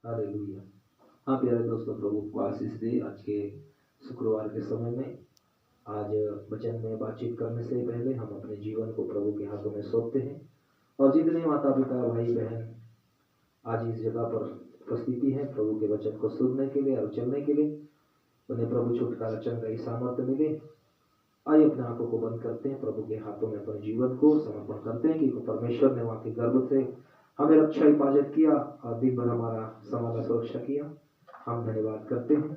Hallelujah. हाँ प्यारे दोस्तों, प्रभु को आशीष दे। आज के शुक्रवार के समय में आज वचन में बातचीत करने से पहले हम अपने जीवन को प्रभु के हाथों में सौंपते हैं। और जितने माता पिता भाई बहन आज इस जगह पर उपस्थिति है प्रभु के वचन को सुनने के लिए और चलने के लिए, उन्हें प्रभु छुटकारा चंगाई सामर्थ्य मिले। आइए अपने आंखों को बंद करते हैं, प्रभु के हाथों में अपने जीवन को समर्पण करते हैं कि परमेश्वर ने वहाँ के गर्भ से हमें रक्षा हिफाजत किया और दिन भर हमारा समाधान सुरक्षा किया। हम धन्यवाद करते हैं,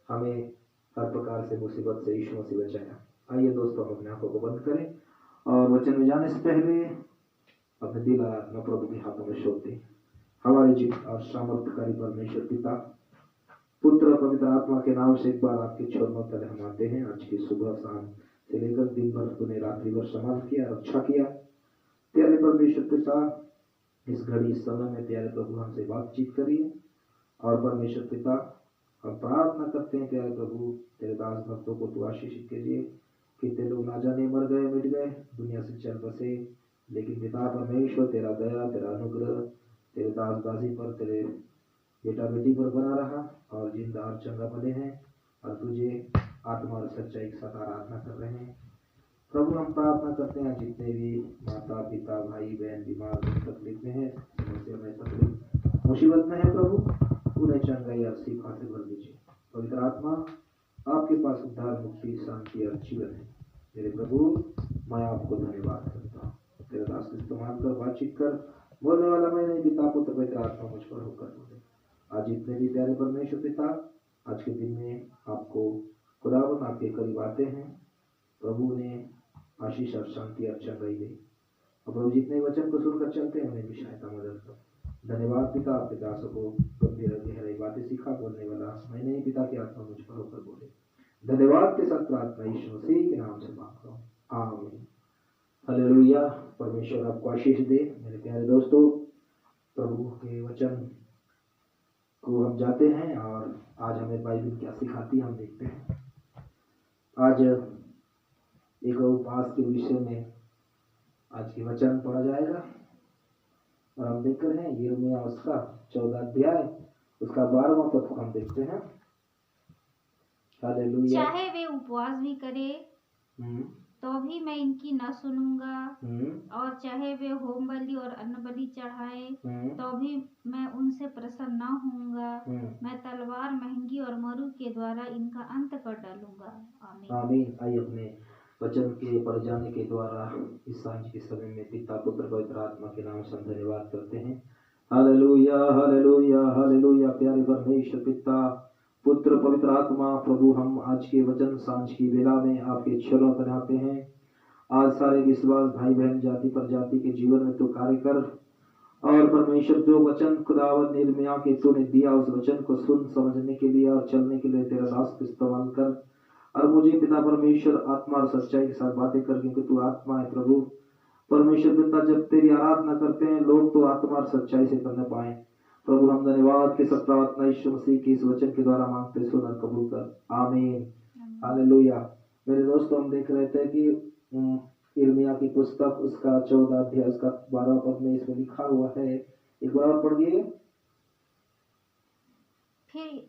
हमें हर प्रकार से मुसीबत से यीशु मसीह बचाया। आइए दोस्तों, हम अपने आंखों को बंद करें और वचन में जाने से पहले अपने दिल और आत्मा प्रभु के हाथों में सौंप दें। हमारे जीवन और सामर्थ्यकारी परमेश्वर पिता, पुत्र और पवित्र आत्मा के नाम से एक बार आपके चरणों तले हम आते हैं। आज की सुबह शाम से लेकर दिन भर तूने रात्रि भर संभाल किया, रक्षा किया। प्यारे परमेश्वर पिता, इस घड़ी इस समय में प्यारे प्रभु हमसे बातचीत करिए। और परमेश्वर पिता, हम प्रार्थना करते हैं प्यारे प्रभु, तेरे दास भक्तों को तू आशीषित कीजिए। कितने लोग ना जाने मर गए, मिट गए, दुनिया से चल बसे, लेकिन पिता परमेश्वर तेरा दया, तेरा अनुग्रह तेरे दास दासी पर, तेरे बेटा बेटी पर बना रहा और जिंदा और चंगा बने हैं और तुझे आत्मा और सच्चाई के साथ आराधना कर रहे हैं। प्रभु हम प्रार्थना करते हैं जितने भी माता पिता भाई बहन बीमार तकलीफ में है, समस्या में तकलीफ मुसीबत में है, प्रभु उन्हें चंगाई और शिफा से भर दीजिए। पवित्र आत्मा, आपके पास उद्धार, मुक्ति, शांति और जीवन है। मेरे प्रभु, मैं आपको धन्यवाद करता हूँ। तेरे दास को इस्तेमाल कर, बातचीत कर, बोलने वाला मैं नहीं, पिता पुत्र पवित्र आत्मा मुझ पर होकर बोले। आज जितने भी प्यारे परमेश्वर पिता आज के दिन में आपको खुदावन आपके करीब आते हैं, प्रभु ने आशीष और शांति और चंगाई दे। और प्रभु जितने वचन को सुनकर चलते हैं उन्हें भी सहायता मदद करो। धन्यवाद पिता, आपके दासों को गंभीर गहराई बातें सिखा, बोलने वाला मैं नहीं, पिता की आत्मा मुझ पर होकर बोले। धन्यवाद के साथ प्रार्थना यीशु मसीह के नाम से मांगता हूँ, आमीन। हालेलुया। परमेश्वर आपको आशीष दे। मेरे प्यारे दोस्तों, प्रभु के वचन को हम जाते हैं और आज हमें बाइबल क्या सिखाती है हम देखते हैं। आज एक उपवास के विषय में आज के वचन पढ़ा जाएगा और हम देख रहे हैं यिर्मयाह उसका 14 अध्याय उसका 12वां पद को हम देखते हैं। हालेलुया। चाहे वे उपवास भी करे तो भी मैं इनकी न सुनूंगा, और चाहे वे होम बलि और अन्न बलि चढ़ाए तो भी मैं उनसे प्रसन्न न होऊंगा। मैं तलवार, महंगी और मरु के द्वारा इनका अंत कर डालूंगा। आमीन। आमीन। आइए अपने वचन के पढ़ जाने के द्वारा इस सांझ के समय में पिता पुत्र पवित्र आत्मा के नाम से धन्यवाद करते हैं। Hallelujah, hallelujah, hallelujah. प्यारे परमेश्वर पिता पुत्र पवित्र आत्मा, प्रभु हम आज के वचन सांझ की वेला में आपके चरणों पर आते हैं। आज सारे विश्वास भाई बहन जाति पर जाति के जीवन में तो कार्य कर, और परमेश्वर जो वचन खुदावंद यिर्मयाह के तूने दिया उस वचन को सुन समझने के लिए और चलने के लिए तेरा दास को इस्तेमाल कर। और मुझे पिता परमेश्वर आत्मा और सच्चाई के साथ बातें कर, क्योंकि तू आत्मा है प्रभु परमेश्वर पिता। जब तेरी आराधना करते हैं लोग तो आत्मा और सच्चाई से करने पाए। प्रभु हम धन्यवाद के साथ प्रार्थना यीशु मसीह की इस वचन के द्वारा मांगते, सुन और कबूल कर, आमीन। हालेलुया। मेरे दोस्तों, हम देख रहे थे कि यिर्मयाह की पुस्तक उसका 14 अध्याय उसका 12 पद में इसमें लिखा हुआ है। एक बार और पढ़िए। फिर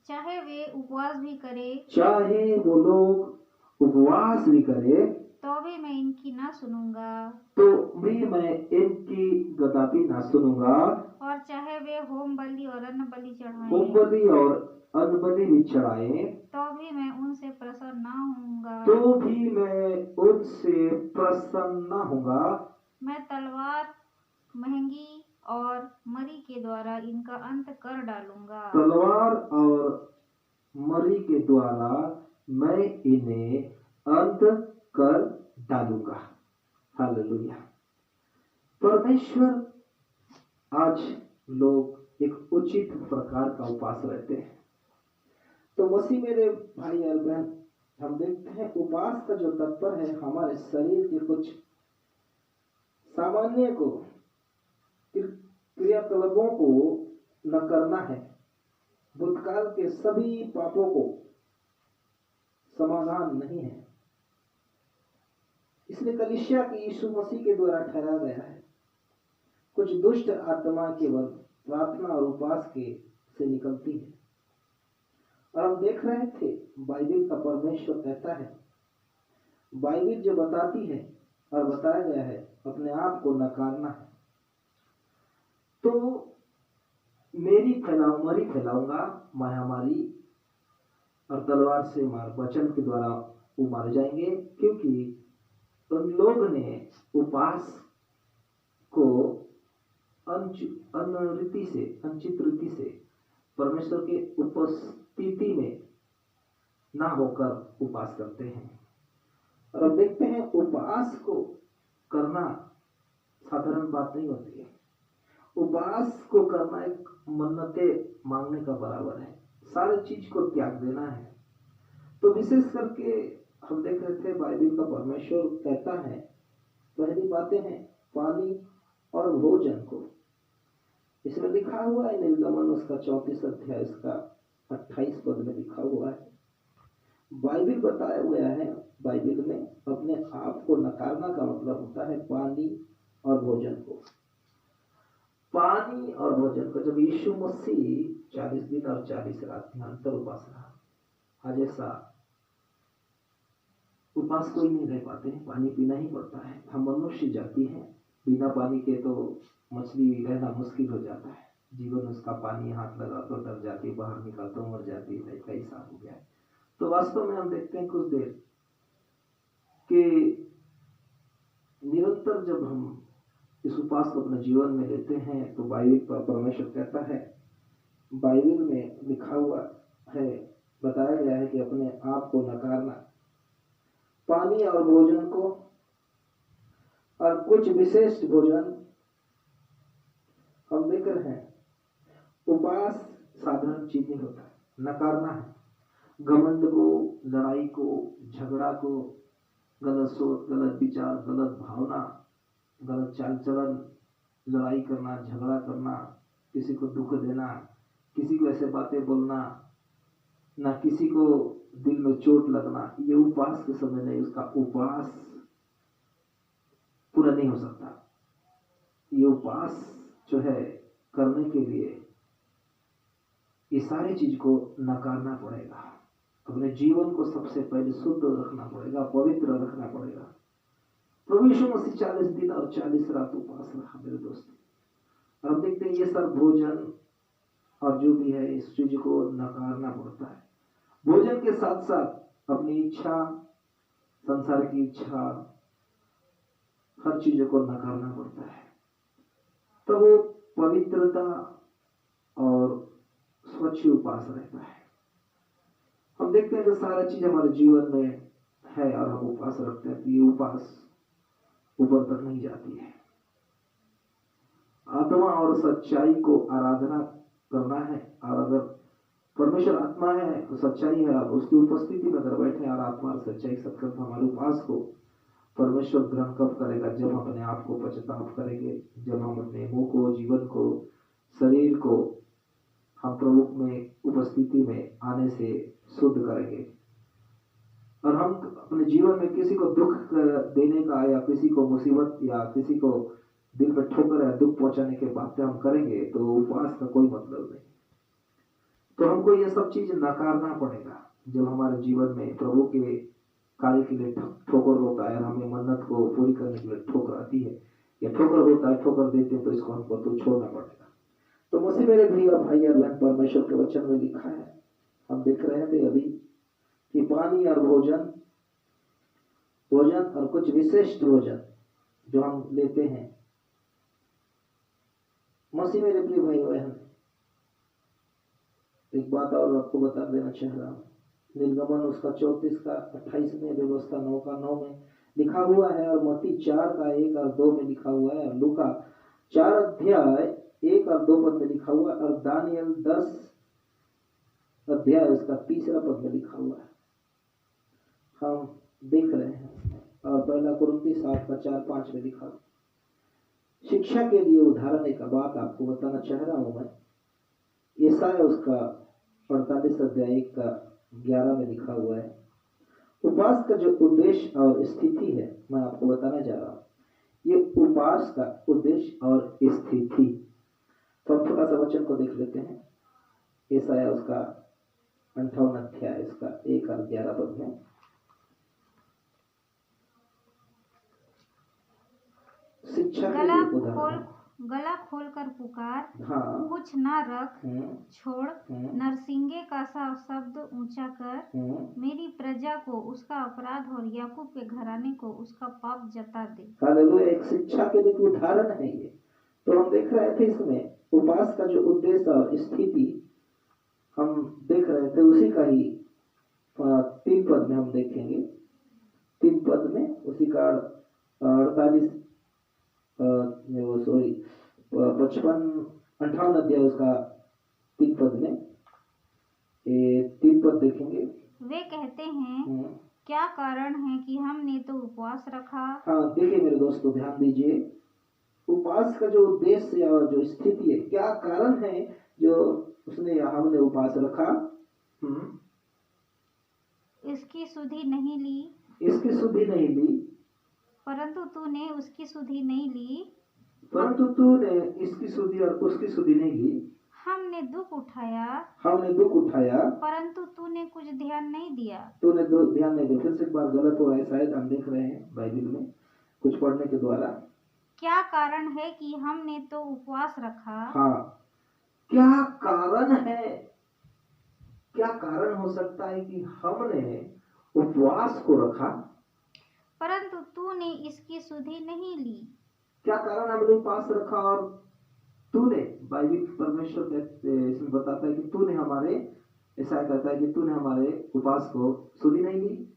चाहे वे उपवास भी करे, चाहे वो लोग उपवास भी करे तो भी मैं इनकी ना सुनूंगा, तो भी मैं इनकी कदापि ना सुनूंगा। और चाहे वे होम बलि और अन्न बलि चढ़ाएं, होम बलि और अन्न बलि भी चढ़ाएं तो भी मैं उनसे प्रसन्न ना होऊंगा। तो भी मैं उनसे प्रसन्न न होऊंगा। मैं तलवार, महंगी और मरी के द्वारा इनका अंत कर डालूंगा। तलवार और मरी के द्वारा मैं इन्हें अंत कर डालूंगा। हालेलुया। परमेश्वर आज लोग एक उचित प्रकार का उपवास रहते हैं। तो मसीह मेरे भाई और बहन, हम देखते हैं उपवास का जो तत्पर है हमारे शरीर के कुछ सामान्य को क्रियाकलापों को न करना है। भूतकाल के सभी पापों को समाधान नहीं है। इसलिए कलीसिया की यीशु मसीह के द्वारा ठहरा गया है। कुछ दुष्ट आत्मा केवल प्रार्थना और उपवास के से निकलती है। और हम देख रहे थे बाइबिल का परमेश्वर कहता है, बाइबिल जो बताती है और बताया गया है अपने आप को नकारना है। तो मरी फैलाऊंगा, महामारी और तलवार से मार, वचन के द्वारा वो मारे जाएंगे, क्योंकि उन लोग ने उपवास को अनुचित रीति से परमेश्वर के उपस्थिति में ना होकर उपवास करते हैं। और अब देखते हैं उपवास को करना साधारण बात नहीं होती है। उपवास को करना एक मन्नते मांगने का बराबर है, सारी चीज को त्याग देना है। तो विशेष करके हम देख रहे थे बाइबिल का परमेश्वर कहता है, पहली बातें हैं पानी और भोजन को। इसमें लिखा हुआ है निर्गमन उसका 34 अध्याय इसका 28 पद में लिखा हुआ है। बाइबिल बताया गया है, बाइबिल में अपने आप को नकारना का मतलब होता है पानी और भोजन को। पानी और भोजन को जब यीशु मसीह 40 दिन और 40 रात निरंतर उपवास रहा, आज ऐसा उपवास कोई नहीं रह पाते हैं, पानी पीना ही पड़ता है। हम मनुष्य जाति हैं, बिना पानी के तो मछली रहना मुश्किल हो जाता है। जीवन उसका पानी हाथ लगा तो डर जाती है, बाहर निकल तो मर जाती है, कई साल हो गया है। तो वास्तव में हम देखते हैं कुछ देर कि निरंतर जब हम इस उपवास को अपने जीवन में लेते हैं तो बाइबिल पर परमेश्वर कहता है, बाइबिल में लिखा हुआ है, बताया गया है कि अपने आप को नकारना, पानी और भोजन को, और कुछ विशेष भोजन हम देख रहे हैं। उपवास साधारण चीज नहीं होता, नकारना है घमंड को, लड़ाई को, झगड़ा को, गलत सोच, गलत विचार, गलत भावना, गलत चाल चलन, लड़ाई करना, झगड़ा करना, किसी को दुख देना, किसी को ऐसे बातें बोलना, ना किसी को दिल में चोट लगना, ये उपवास के समय नहीं, उसका उपवास पूरा नहीं हो सकता। ये उपवास जो है करने के लिए ये सारी चीज को नकारना पड़ेगा। अपने जीवन को सबसे पहले शुद्ध रखना पड़ेगा, पवित्र रखना पड़ेगा। प्रभु यीशु मसीह 40 दिन और 40 रात उपवास रहा मेरे दोस्त। और हम देखते हैं ये सब भोजन और जो भी है इस चीज को नकारना पड़ता है। भोजन के साथ साथ अपनी इच्छा, संसार की इच्छा, हर चीजों को नकारना पड़ता है। तो वो पवित्रता और स्वच्छ उपवास रहता है। हम देखते हैं कि सारा चीज हमारे जीवन में है और हम उपवास रखते हैं तो ये उपवास ऊपर तक नहीं जाती है। आत्मा और सच्चाई को आराधना करना है, और अगर परमेश्वर आत्मा है तो सच्चाई है, और उसकी उपस्थिति में अगर बैठे और आत्मा और सच्चाई सत्कर्म, हमारे उपवास को परमेश्वर ग्रहण कब करेगा? जब हम अपने आप को पश्चाताप करेंगे, जब हम अपने मुंह को, जीवन को, शरीर को हम प्रभु में उपस्थिति में आने से शुद्ध करेंगे। और हम अपने जीवन में किसी को दुख देने का या किसी को मुसीबत या किसी को दिल में ठोकर या दुख पहुंचाने के बातें हम करेंगे तो उपवास का कोई मतलब नहीं। तो हमको ये सब चीज नकारना पड़ेगा। जब हमारे जीवन में प्रभु के कार्य के लिए ठोकर होता है, हमें मन्नत को पूरी करने के लिए ठोकर आती है या ठोकर होता है, ठोकर देते हैं, तो इसको हमको तो छोड़ना पड़ेगा। तो मुझे मेरे भाई और बहन परमेश्वर के वचन में लिखा है, हम देख रहे थे अभी कि पानी और भोजन और कुछ विशिष्ट भोजन जो हम लेते हैं। मसीह मेरे प्रिय भाई बहन, एक बात और आपको बता देना चाह रहा हूँ। निर्गमन उसका 34 का 28 में, व्यवस्था 9 का 9 में लिखा हुआ है, और मत्ती 4 का 1 और 2 में लिखा हुआ है, और लूका 4 अध्याय 1 और 2 पद में लिखा हुआ है, और दानियल 10 अध्याय उसका 3 पद में लिखा हुआ है। हम देख रहे हैं, और पहला कुरिन्थी 7 का 4-5 में लिखा। शिक्षा के लिए उदाहरण एक बात आपको बताना चाह रहा हूं मैं। यशायाह उसका 48 अध्याय 1 का 11 में लिखा हुआ है। उपवास का जो उद्देश्य और स्थिति है मैं आपको बताना जा रहा हूँ। ये उपवास का उद्देश्य और स्थिति, तो हम थोड़ा सा वचन को देख लेते हैं। यशायाह उसका 58 अध्याय इसका 1 और 11 पद में। शिक्षा के लिए उदाहरण। गला खोल कर पुकार, हाँ, कुछ ना रख छोड़, नरसिंगे का सा शब्द ऊंचा कर, मेरी प्रजा को उसका अपराध और याकूब के घराने को उसका पाप जता दे। हालेलुया। एक शिक्षा के लिए उदाहरण है ये। तो हम देख रहे थे इसमें उपवास का जो उद्देश्य और स्थिति हम देख रहे थे, उसी का ही 3 पद में हम देखेंगे। 3 पद में उसी का 58 अध्याय उसका 3 पद में 3 पद देखेंगे। वे कहते हैं क्या कारण है कि हमने तो उपवास रखा। हाँ, देखिए मेरे दोस्तों, ध्यान दीजिए। उपवास का जो उद्देश्य या जो स्थिति है, क्या कारण है जो हमने उपवास रखा। इसकी सुधि नहीं ली, इसकी सुधि नहीं ली, परंतु तूने उसकी सुधि नहीं ली, परंतु तूने इसकी सुधि और उसकी सुधि नहीं ली। हमने दुख उठाया, परंतु तूने कुछ ध्यान नहीं दिया। तूने ध्यान नहीं दिया। फिर से एक बार गलत हो रहा है, शायद हम देख रहे हैं बाइबल में कुछ पढ़ने के द्वारा। क्या कारण है कि हमने तो उपवास रखा। हाँ, क्या कारण है, क्या कारण हो सकता है कि हमने उपवास को रखा, परंतु तूने इसकी सुधि नहीं ली। क्या कारण हमने उपवास रखा और तूने, बाइबल परमेश्वर इसमें बताता है कि तूने हमारे, ऐसा कहता है कि तूने हमारे उपवास को सुधि नहीं ली।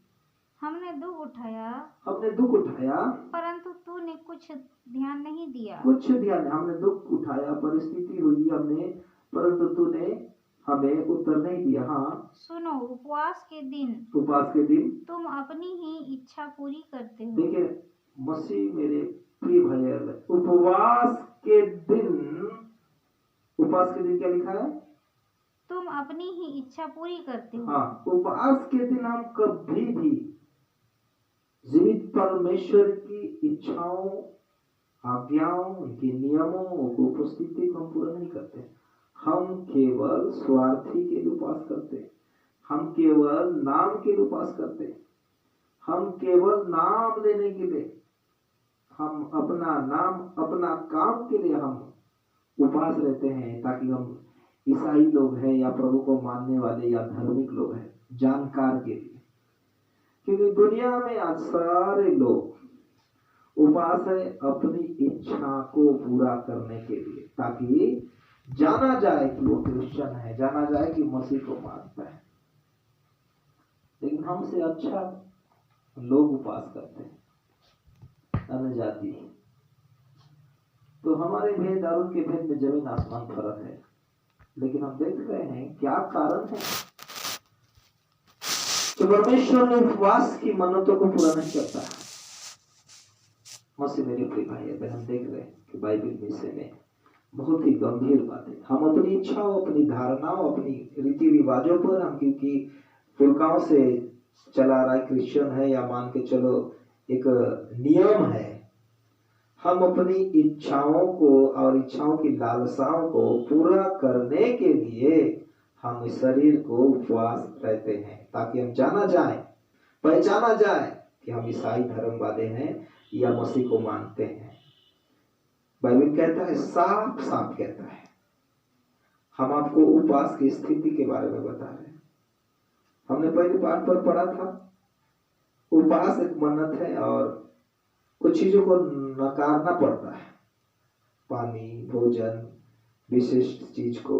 हमने दुख उठाया, परंतु तूने कुछ ध्यान नहीं दिया। हमने दुख उठाया, परिस्थिति हुई हमने, परंतु तूने हमें उत्तर नहीं दिया। हाँ, सुनो, उपवास के दिन तुम अपनी ही इच्छा पूरी करते हो। देखिए मसीह मेरे प्रिय भाई, उपवास के दिन क्या लिखा है, तुम अपनी ही इच्छा पूरी करते हो। हाँ, उपवास के दिन हम कभी भी जीवित परमेश्वर की इच्छाओं, आज्ञाओं, उनके नियमों को, उपस्थिति को हम पूरा नहीं करते। हम केवल स्वार्थी के लिए उपवास करते, हम केवल नाम के लिए उपवास करते, हम केवल नाम लेने के लिए, हम अपना नाम, अपना काम के लिए हम उपवास रहते हैं, ताकि हम ईसाई लोग हैं या प्रभु को मानने वाले या धार्मिक लोग हैं, जानकार के लिए। क्योंकि दुनिया में आज सारे लोग उपवास है अपनी इच्छा को पूरा करने के लिए, ताकि जाना जाए कि वो क्रिश्चियन है, जाना जाए कि मसीह को मानता है। लेकिन हमसे अच्छा लोग उपवास करते हैं, अन्य जाति। तो हमारे भेद और उनके भेद में जमीन आसमान फर्क है। लेकिन हम देख रहे हैं क्या कारण है कि परमेश्वर ने उपवास की मन्नतों को पूरा नहीं करता। मसीह मेरे प्रिय भाई बहन, हम देख रहे हैं कि बाइबल विषय में बहुत ही गंभीर बात है। हम अपनी इच्छाओं, अपनी धारणाओं, अपनी रीति रिवाजों पर हम, क्योंकि पुरखाओं से चला रहा है, क्रिश्चियन है या मान के चलो एक नियम है, हम अपनी इच्छाओं को और इच्छाओं की लालसाओं को पूरा करने के लिए हम इस शरीर को उपवास रहते हैं, ताकि हम जाना जाए, पहचाना जाए कि हम ईसाई धर्म वाले हैं या मसीह को मानते हैं। बाइबल कहता है, साफ साफ कहता है। हम आपको उपवास की स्थिति के बारे में बता रहे हैं। हमने पहले पाठ पर पढ़ा था, उपवास एक मन्नत है और कुछ चीजों को नकारना पड़ता है। पानी, भोजन, विशिष्ट चीज को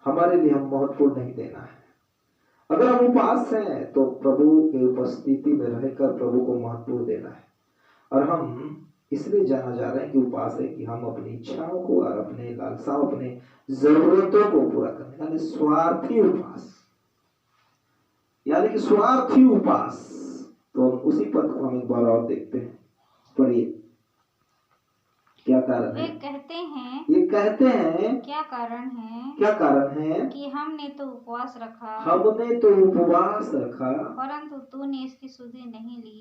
हमारे लिए हम महत्वपूर्ण नहीं देना है। अगर हम उपवास हैं तो प्रभु के उपस्थिति में रहकर प्रभु को महत्वपूर्ण देना है। और हम इसलिए जाना जा रहे हैं कि उपवास है कि हम अपनी इच्छाओं को और अपने लालसाओं, अपने जरूरतों को पूरा करने, यानी स्वार्थी उपवास, यानी कि स्वार्थी उपवास। तो उसी पद को हम एक बार और देखते हैं, पढ़िए क्या कारण है। ये कहते हैं क्या कारण है कि हमने तो उपवास रखा, परंतु तूने इसकी सुधि नहीं ली।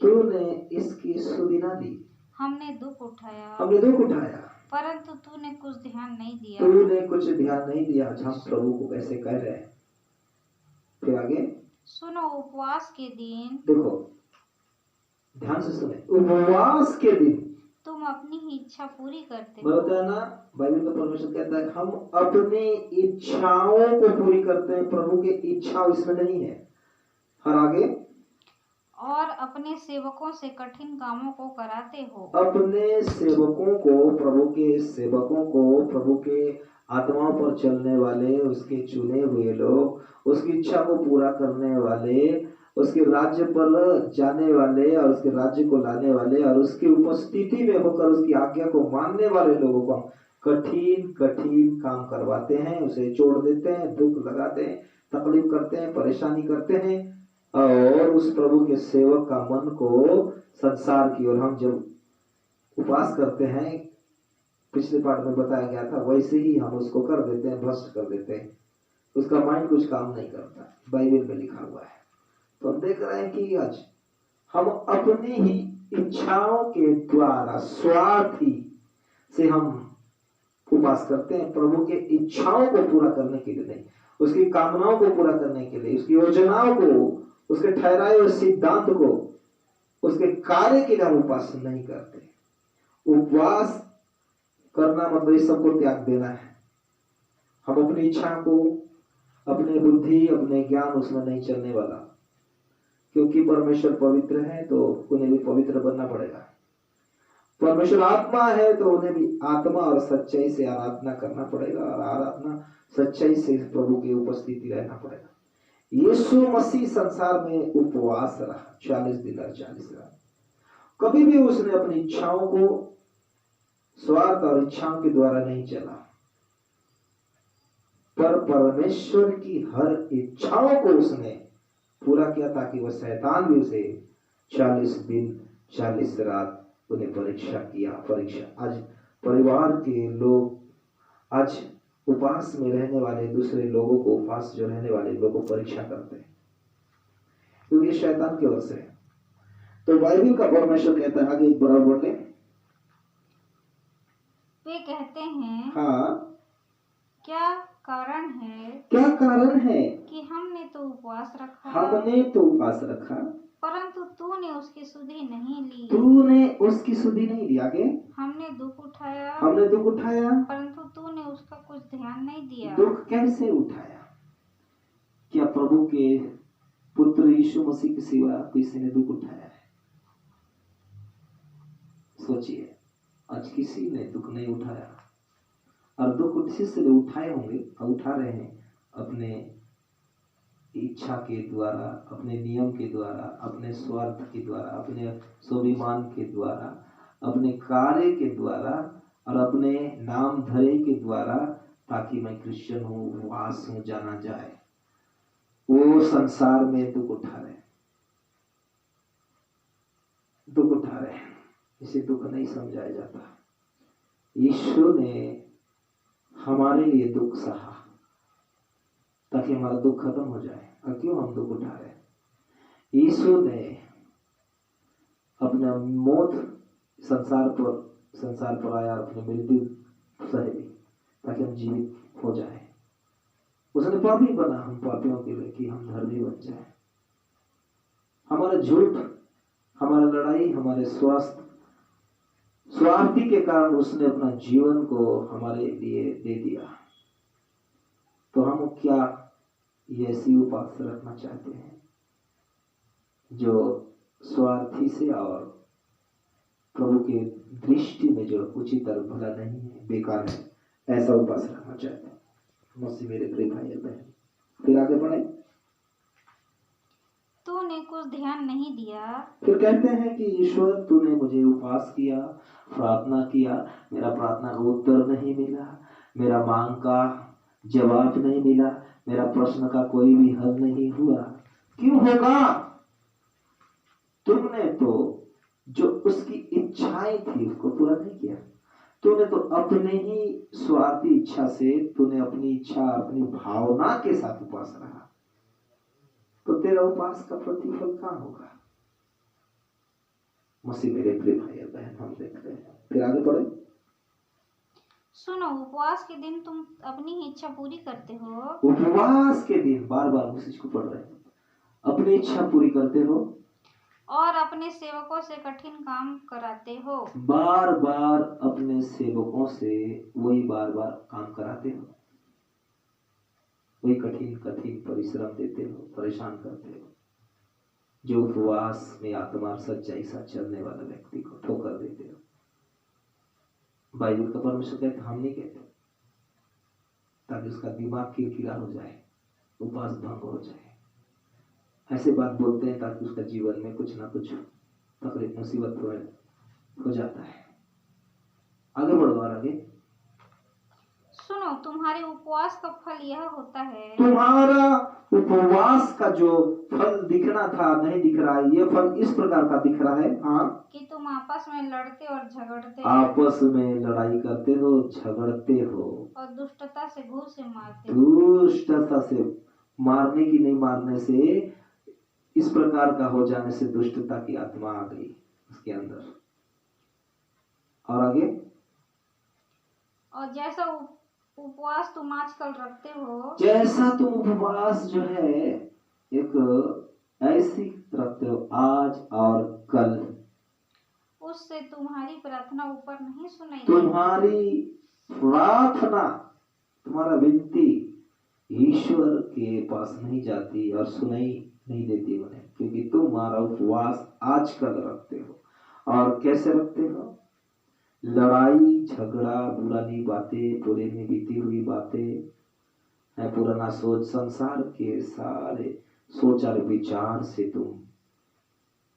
ना ली। हमने दुख उठाया, परंतु तूने कुछ ध्यान नहीं दिया। तूने कुछ ध्यान नहीं दिया। आज हम प्रभु को कैसे कह रहे हैं। फिर आगे सुनो, उपवास के दिन, देखो ध्यान से सुने, उपवास के दिन तुम अपनी ही इच्छा पूरी करते हो। बताया ना, बाइबल का परमेश्वर कहता है हम अपनी इच्छाओं को पूरी करते हैं, प्रभु की इच्छा इसमें नहीं है। और आगे, और अपने सेवकों से कठिन कामों को कराते हो। अपने सेवकों को, प्रभु के सेवकों को, प्रभु के आत्माओं पर चलने वाले, उसके चुने हुए लोग, उसकी इच्छा को पूरा करने वाले, उसके राज्य पर जाने वाले और उसके राज्य को लाने वाले और उसकी उपस्थिति में होकर उसकी आज्ञा को मानने वाले लोगों को कठिन कठिन काम करवाते हैं, उसे जोड़ देते हैं, दुख लगाते हैं, तकलीफ करते हैं, परेशानी करते हैं और उस प्रभु के सेवक का मन को संसार की ओर, हम जब उपवास करते हैं, पिछले पाठ में बताया गया था, वैसे ही हम उसको कर देते हैं, भ्रष्ट कर देते हैं, उसका माइंड कुछ काम नहीं करता। बाइबल में लिखा हुआ है। तो हम देख रहे हैं कि आज हम अपनी ही इच्छाओं के द्वारा स्वार्थी से हम उपवास करते हैं, प्रभु के इच्छाओं को पूरा करने के लिए नहीं, उसकी कामनाओं को पूरा करने के लिए, उसकी योजनाओं को, उसके ठहराए हुए सिद्धांत को, उसके कार्य के लिए हम उपवास नहीं करते। उपवास करना मतलब इस सबको त्याग देना है। हम अपनी इच्छा को, अपने बुद्धि, अपने ज्ञान उसमें नहीं चलने वाला, क्योंकि परमेश्वर पवित्र है तो उन्हें भी पवित्र बनना पड़ेगा। परमेश्वर आत्मा है तो उन्हें भी आत्मा और सच्चाई से आराधना करना पड़ेगा और आराधना सच्चाई से प्रभु की उपस्थिति रहना पड़ेगा। यीशु मसीह संसार में उपवास रहा 40 दिन और 40 रात। कभी भी उसने अपनी इच्छाओं को स्वार्थ और इच्छाओं के द्वारा नहीं चला, पर परमेश्वर की हर इच्छाओं को उसने पूरा किया ताकि वह शैतान भी उसे 40 दिन 40 रात उन्हें परीक्षा किया। आज परिवार के लोग, आज उपवास में रहने वाले दूसरे लोगों को, उपवास जो रहने वाले लोगों को परीक्षा करते हैं, क्योंकि शैतान की ओर से। तो बाइबल का परमेश्वर कहता है, आगे एक बार बोले, वे कहते हैं, हाँ क्या कारण है, क्या कारण है कि हमने तो उपवास रखा, हमने तो उपवास रखा, परंतु तूने उसकी सुधि नहीं ली, तूने उसकी सुधि नहीं ली। आगे, हमने दुख उठाया, हमने दुख उठाया, परंतु तूने उसका कुछ ध्यान नहीं दिया। दुख कैसे उठाया? क्या प्रभु के पुत्र यीशु मसीह के सिवा किसी ने दुख उठाया है? सोचिए, आज किसी ने दुख नहीं उठाया, और दुख उसी से उठाए होंगे और उठा रहे हैं, अपने इच्छा के द्वारा, अपने नियम के द्वारा, अपने स्वार्थ के द्वारा, अपने स्वाभिमान के द्वारा, अपने कार्य के द्वारा और अपने नाम धरे के द्वारा, ताकि मैं क्रिश्चियन हूँ, उपवास हूँ, जाना जाए। वो संसार में दुख उठा रहे, दुख उठा रहे हैं। इसे दुख नहीं समझाया जाता। यीशु ने हमारे लिए दुख सहा ताकि हमारा दुख खत्म हो जाए। और क्यों हम दुख उठा रहे हैं? यीशु ने अपना मौत संसार पर आया, अपनी मृत्यु सही ताकि हम जीवित हो जाए। उसने पापी बना हम पापियों के लिए कि हम धर्मी बन जाए। हमारा झूठ, हमारा लड़ाई, हमारे स्वार्थी के कारण उसने अपना जीवन को हमारे लिए दे दिया। तो हम क्या ये ऐसी उपवास रखना चाहते हैं जो स्वार्थी से और प्रभु के दृष्टि में जो उचित और भला नहीं है, बेकार है, ऐसा उपवास रखना चाहते हैं। मसीह मेरे प्रिय भाई बहन, फिर आगे बढ़े। तूने कुछ ध्यान नहीं दिया। फिर कहते हैं कि ईश्वर तूने मुझे उपवास किया, प्रार्थना किया, मेरा प्रार्थना का उत्तर नहीं मिला, मेरा मांग का जवाब नहीं मिला, मेरा प्रश्न का कोई भी हल नहीं हुआ। क्यों होगा? तुमने तो जो उसकी इच्छाएं थी उसको पूरा नहीं किया। तूने तो अपने ही स्वार्थी इच्छा से, तूने अपनी इच्छा, अपनी भावना के साथ उपवास रहा, तो तेरा उपवास का प्रतिफल कहाँ होगा? मसीह मेरे प्रिय भाई बहन, हम देख रहे हैं। फिर आगे बढ़े। सुनो, उपवास के दिन तुम अपनी ही इच्छा पूरी करते हो। उपवास के दिन बार बार उस चीज को पढ़ रहे हैं, अपनी इच्छा पूरी करते हो और अपने सेवकों से कठिन काम कराते हो। बार बार अपने सेवकों से वही बार बार काम कराते हो, वही कठिन कठिन परिश्रम देते हो, परेशान करते हो। जो उपवास में आत्मा सच्चाई साथ चलने वाला व्यक्ति को ठोकर देते हो। बाइबल का परमेश्वर कहते, हम नहीं कहते, ताकि उसका दिमाग किरकिरा हो जाए, उपवास भंग हो जाए। ऐसे बात बोलते हैं ताकि उसका जीवन में कुछ ना कुछ तकलीफ मुसीबत हो जाता है। आगे बढ़ो और आगे। सुनो, तुम्हारे उपवास का फल यह होता है। तुम्हारा उपवास का जो फल दिखना था नहीं दिख रहा है, ये फल इस प्रकार का दिख रहा है। हाँ, कि तुम आपस में लड़ते और झगड़ते, आपस में लड़ाई करते हो, झगड़ते हो और दुष्टता से घूसे मारते। दुष्टता से मारने की नहीं, मारने से इस प्रकार का हो जाने से दुष्टता की आत्मा आ गई उसके अंदर। और आगे, और जैसा उपवास तुम आजकल रखते हो, जैसा तुम उपवास जो है एक ऐसी रखते हो आज और कल, उससे तुम्हारी प्रार्थना ऊपर नहीं सुनाई, तुम्हारी प्रार्थना, तुम्हारा विनती ईश्वर के पास नहीं जाती और सुनाई नहीं देती उन्हें, क्योंकि तुम्हारा उपवास आजकल रखते हो। और कैसे रखते हो? लड़ाई झगड़ा, पुरानी बातें, पुरे में बीती हुई बातें, पुराना सोच, संसार के सारे सोच और विचार से तुम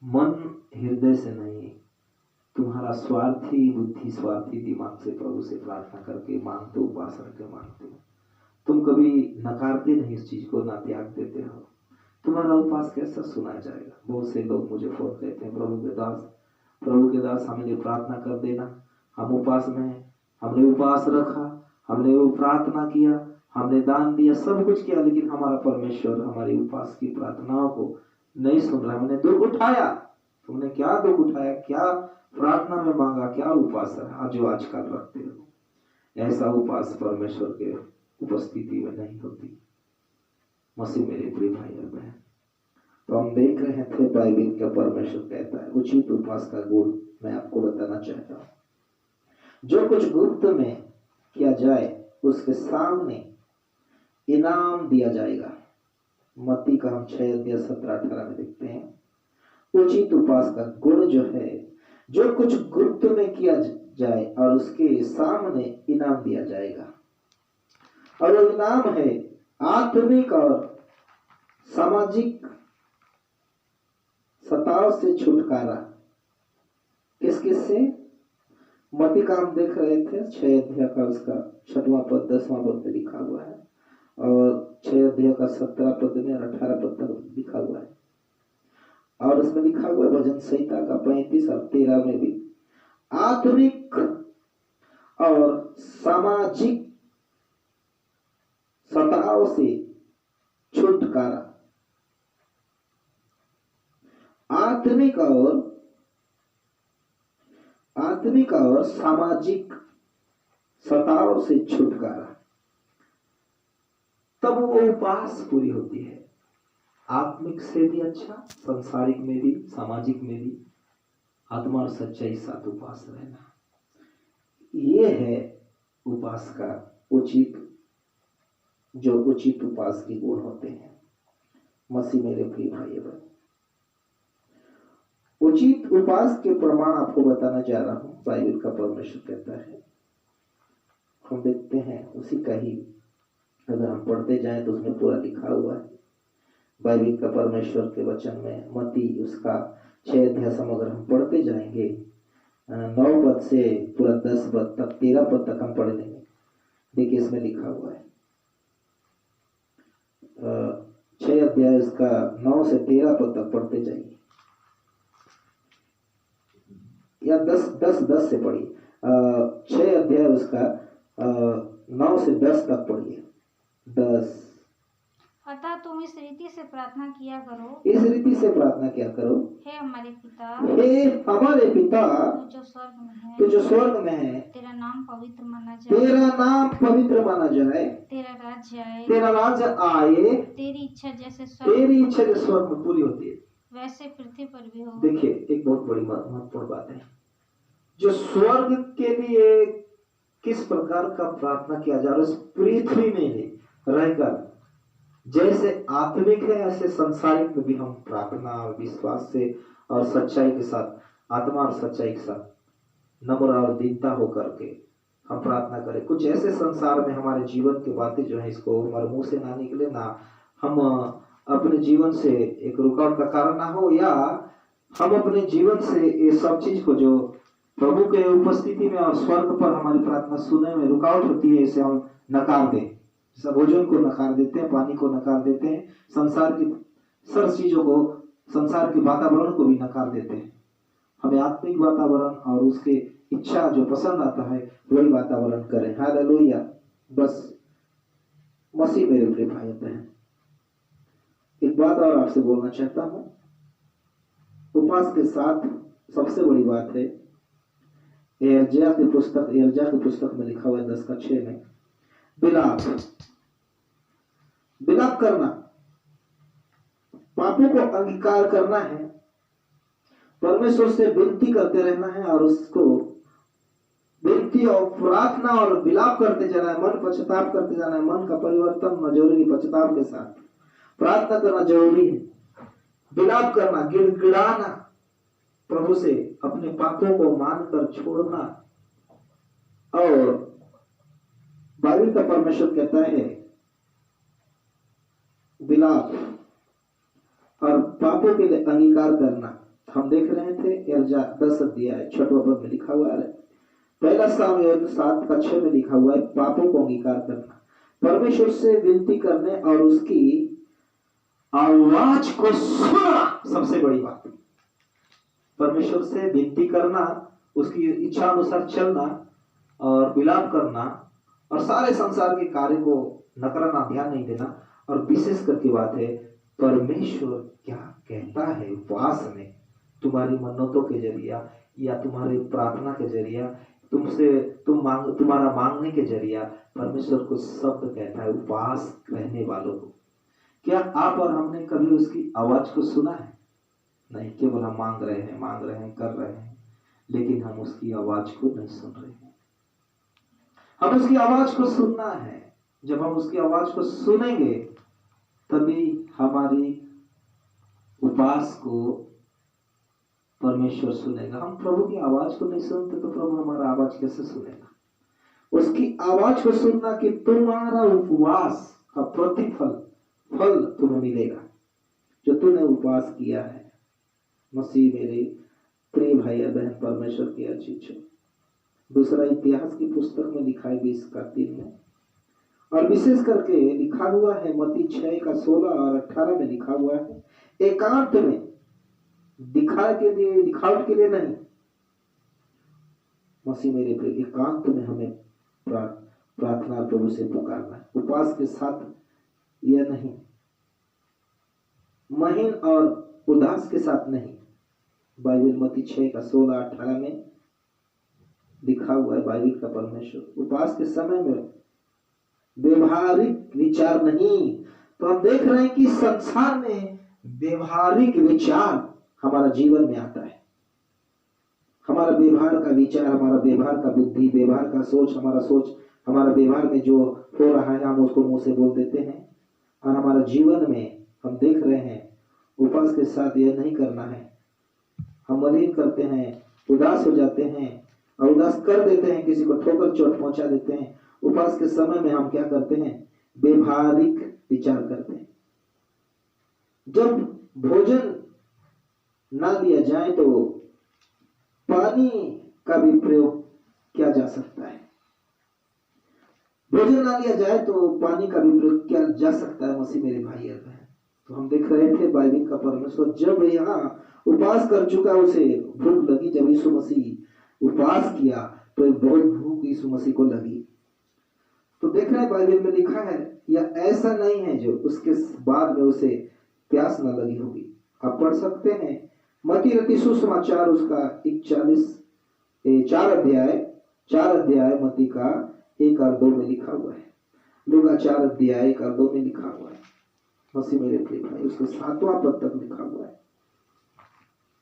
मन हृदय से नहीं, तुम्हारा स्वार्थी बुद्धि, स्वार्थी दिमाग से प्रभु से प्रार्थना करके मांगते, उपवास करके मांगते हो। तुम कभी नकारते नहीं इस चीज को, ना त्याग देते हो। तुम्हारा उपवास कैसा सुना जाएगा? बहुत से लोग मुझे फोन कहते हैं, प्रभु के दास हमें लिए प्रार्थना कर देना। हम उपवास में हैं, हमने उपवास रखा, हमने वो प्रार्थना किया, हमने दान दिया, सब कुछ किया, लेकिन हमारा परमेश्वर हमारी उपवास की प्रार्थनाओं को नहीं सुन रहा। हमने दुख उठाया। तुमने क्या दुख उठाया? क्या प्रार्थना में मांगा? क्या उपवास रहा जो आजकल रखते हो? ऐसा उपवास परमेश्वर के उपस्थिति में नहीं होती। मसीह मेरे प्रिय भाई और बहन, तो हम देख रहे थे बाइबल का परमेश्वर कहता है उचित उपवास का गुण मैं आपको बताना चाहता हूँ। जो कुछ गुप्त में किया जाए उसके सामने इनाम दिया जाएगा। मत्ती का हम 6:17-18 में देखते हैं। उचित उपवास का गुण जो है, जो कुछ गुप्त में किया जाए और उसके सामने इनाम दिया जाएगा। और वो इनाम है आत्मिक और सामाजिक सताव से छुटकारा। किस किस से? मत्ती का हम देख रहे थे 6 अध्याय का उसका 6वां पद 10वां पद में लिखा हुआ है, और 6 अध्याय का 17 पद में और 18 पद तक लिखा हुआ है। और उसमें लिखा हुआ है भजन संहिता का 35 और 13 में भी आत्मिक और सामाजिक सताव से छुटकारा। आत्मिक और सामाजिक सताव से छुटकारा, तब वो उपवास पूरी होती है। आत्मिक से भी अच्छा, संसारिक में भी, सामाजिक में भी आत्मा और सच्चाई साथ उपवास रहना, ये है उपवास का उचित, जो उचित उपवास के गुण होते हैं। मसीह मेरे प्रिय भाई बहन, उचित उपवास के प्रमाण आपको बताना जा रहा हूं। बाइबल का परमेश्वर कहता है, हम देखते हैं उसी का ही, अगर हम पढ़ते जाएं तो उसमें पूरा लिखा हुआ है। बाइबल का परमेश्वर के वचन में मत्ती उसका 6 अध्याय समग्र हम पढ़ते जाएंगे, 9 पद से पूरा 10 पद तक, 13 पद तक हम पढ़ लेंगे। देखिए इसमें लिखा हुआ है, 6 अध्याय उसका 9 से 13 पद तक पढ़ते जाइए, या 10 से पढ़िए। 6 अध्याय उसका 9 से 10 तक पढ़िए। 10 अतः तुम इस रीति से प्रार्थना किया करो, इस रीति से प्रार्थना किया करो, हे हमारे पिता, हे हमारे पिता, तू जो स्वर्ग में है, तू जो स्वर्ग में है, तेरा नाम पवित्र माना जाए, तेरा नाम पवित्र माना जाए, तेरा राज्य आए, तेरा राज्य आए, तेरी इच्छा जैसे तेरी इच्छा जो स्वर्ग में पूरी होती है वैसे पृथ्वी पर भी हो। देखिए, एक बहुत बड़ी महत्वपूर्ण बात है, जो स्वर्ग के लिए किस प्रकार का प्रार्थना किया जा रहा है, उस पृथ्वी में ही रहकर जैसे आत्मिक है ऐसे संसारिक में भी हम प्रार्थना और विश्वास से और सच्चाई के साथ, आत्मा और सच्चाई के साथ नम्र और दीनता होकर के हम प्रार्थना करें। कुछ ऐसे संसार में हमारे जीवन की बातें जो है इसको हमारे मुंह से ना निकले, ना हम अपने जीवन से एक रुकावट का कारण ना हो, या हम अपने जीवन से ये सब चीज को जो प्रभु के उपस्थिति में और स्वर्ग पर हमारी प्रार्थना सुनने में रुकावट होती है, इसे हम नकार दें। जैसा भोजन को नकार देते हैं, पानी को नकार देते हैं, संसार की सब चीजों को, संसार के वातावरण को भी नकार देते हैं। हमें आत्मिक वातावरण और उसके इच्छा जो पसंद आता है वही वातावरण करें। हालेलुया। बस मसीह मेरे प्रिय भाई बहन, एक बात और आपसे बोलना चाहता हूं। उपवास के साथ सबसे बड़ी बात है, यर्मिया की पुस्तक में लिखा हुआ है 10:6 में, विलाप करना, पापों को अंगीकार करना है, परमेश्वर से विनती करते रहना है और उसको विनती और प्रार्थना और विलाप करते जाना है, मन पश्चाताप करते जाना है। मन का परिवर्तन जरूरी, पश्चाताप के साथ प्रार्थना करना जरूरी है। विलाप करना, गिड़गिड़ाना, प्रभु से अपने पापों को मानकर छोड़ना। और बाइबल का परमेश्वर कहता है विलाप और पापों के लिए अंगीकार करना। हम देख रहे थे यर्मिया 10:6 में लिखा हुआ है, पहला सामुएल 7:6 में लिखा हुआ है, पापों को अंगीकार करना, परमेश्वर से विनती करने और उसकी आवाज को सुनना। सबसे बड़ी बात, परमेश्वर से विनती करना, उसकी इच्छा अनुसार चलना और विलाप करना और सारे संसार के कार्य को नकराना, ध्यान नहीं देना। और विशेष करके बात है, परमेश्वर क्या कहता है उपवास में, तुम्हारी मन्नतों के जरिया या तुम्हारे प्रार्थना के जरिया, तुम्हारा मांगने के जरिया परमेश्वर को शब्द कहता है उपवास रहने वालों को। क्या आप और हमने कभी उसकी आवाज को सुना है? नहीं, केवल हम मांग रहे हैं, कर रहे हैं, लेकिन हम उसकी आवाज को नहीं सुन रहे हैं। हम उसकी आवाज को सुनना है। जब हम उसकी आवाज को सुनेंगे तभी हमारी उपवास को परमेश्वर सुनेगा। हम प्रभु की आवाज को नहीं सुनते तो प्रभु हमारा आवाज कैसे सुनेगा? उसकी आवाज को सुनना कि तुम्हारा उपवास का फल तुम्हें मिलेगा जो तूने उपवास किया है। मसीह मेरे प्रिय भाई और बहन, परमेश्वर की अच्छी इच्छा। दूसरा इतिहास की पुस्तक में लिखा है 20:3 में, और विशेष करके लिखा हुआ है मत्ती 6:16 और 18 में लिखा हुआ है, एकांत में, दिखावे के लिए, दिखावट के लिए नहीं। मसीह मेरे प्रिय, एकांत में हमें प्रार्थना प्रभु से पुकारना है, उपवास के साथ यह नहीं, महीन और उदास के साथ नहीं। बाइबल मत्ती 6:16-18 में लिखा हुआ है, बाइबल का परमेश्वर उपवास के समय में व्यवहारिक विचार नहीं। तो हम देख रहे हैं कि संसार में व्यवहारिक विचार हमारा जीवन में आता है। हमारा व्यवहार का विचार, हमारा व्यवहार का बुद्धि, व्यवहार का सोच, हमारा व्यवहार में जो हो रहा है हम उसको मुंह से बोल देते हैं। और हमारा जीवन में हम देख रहे हैं उपवास के साथ यह नहीं करना है। हम मलिन करते हैं, उदास हो जाते हैं और उदास कर देते हैं, किसी को ठोकर चोट पहुंचा देते हैं। उपवास के समय में हम क्या करते हैं? व्यवहारिक विचार करते हैं। जब भोजन ना दिया जाए तो पानी का भी प्रयोग किया जा सकता है। भोजन ना दिया जाए तो पानी का भी प्रयोग किया जा सकता है। मसीह मेरे भाई और बहन, तो हम देख रहे थे बाइबल का परमेश्वर जब यहाँ उपवास कर चुका, उसे भूख लगी। जब यीशु मसीह उपवास किया तो एक बहुत भूख यीशु मसीह को लगी। तो देख रहे हैं बाइबल में लिखा है या ऐसा नहीं है जो उसके बाद में उसे प्यास न लगी होगी। आप पढ़ सकते हैं मत्ती रचित सुसमाचार उसका 4 अध्याय मत्ती का 1 और 2 में लिखा हुआ है। लूका 4 अध्याय 1 और 2 में लिखा हुआ है। मसीह मेरे प्रिय भाई, उसके 7वां पद तक लिखा हुआ है।